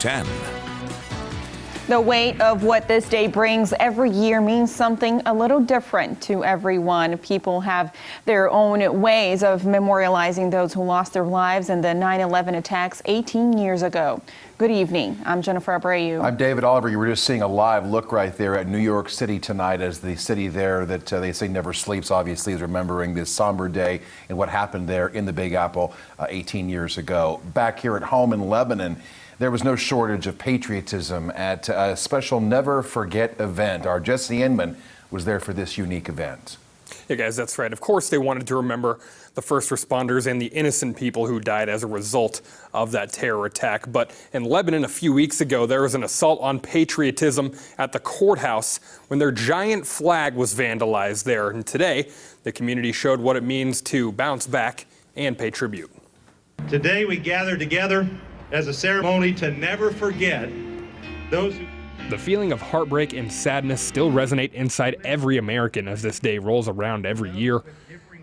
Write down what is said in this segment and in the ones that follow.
10. The weight of what this day brings every year means something a little different to everyone. People have their own ways of memorializing those who lost their lives in the 9/11 attacks 18 years ago. Good evening. I'm Jennifer Abreu. I'm David Oliver. You were just seeing a live look right there at New York City tonight, as the city there that they say never sleeps, obviously, is remembering this somber day and what happened there in the Big Apple 18 years ago. Back here at home in Lebanon, there was no shortage of patriotism at a special Never Forget event. Our Jesse Inman was there for this unique event. Yeah, guys, that's right. Of course, they wanted to remember the first responders and the innocent people who died as a result of that terror attack. But in Lebanon a few weeks ago, there was an assault on patriotism at the courthouse when their giant flag was vandalized there. And today, the community showed what it means to bounce back and pay tribute. Today, we gather together as a ceremony to never forget those who... The feeling of heartbreak and sadness still resonate inside every American as this day rolls around every year.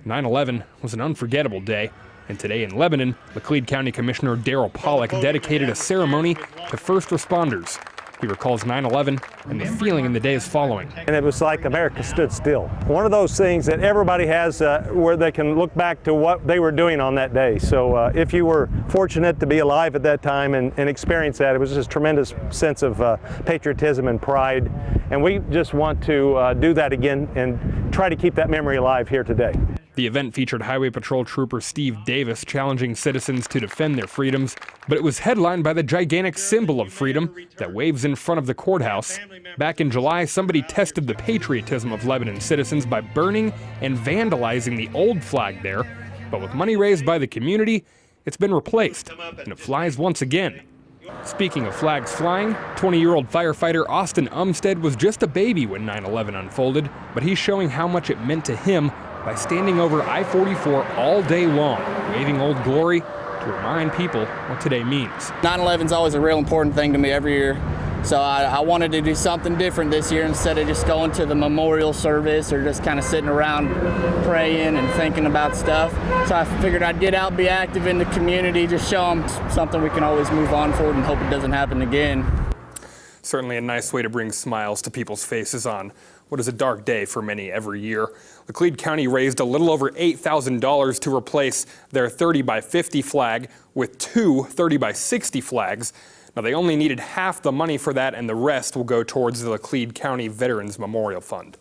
9/11 was an unforgettable day, and today in Lebanon, Laclede County Commissioner Daryl Pollack dedicated a ceremony to first responders. He recalls 9/11 and the feeling in the days following. And it was like America stood still. One of those things that everybody has where they can look back to what they were doing on that day. So if you were fortunate to be alive at that time and experience that, it was just a tremendous sense of patriotism and pride. And we just want to do that again and try to keep that memory alive here today. The event featured Highway Patrol Trooper Steve Davis challenging citizens to defend their freedoms, but it was headlined by the gigantic symbol of freedom that waves in front of the courthouse. Back in July, somebody tested the patriotism of Lebanon citizens by burning and vandalizing the old flag there, but with money raised by the community, it's been replaced, and it flies once again. Speaking of flags flying, 20-year-old firefighter Austin Umstead was just a baby when 9/11 unfolded, but he's showing how much it meant to him by standing over I-44 all day long, waving Old Glory to remind people what today means. 9/11 is always a real important thing to me every year, so I wanted to do something different this year instead of just going to the memorial service or just kind of sitting around praying and thinking about stuff. So I figured I'd get out, be active in the community, just show them something we can always move on forward and hope it doesn't happen again. Certainly a nice way to bring smiles to people's faces on what is a dark day for many every year. Laclede County raised a little over $8,000 to replace their 30x50 flag with two 30x60 flags. Now, they only needed half the money for that, and the rest will go towards the Laclede County Veterans Memorial Fund.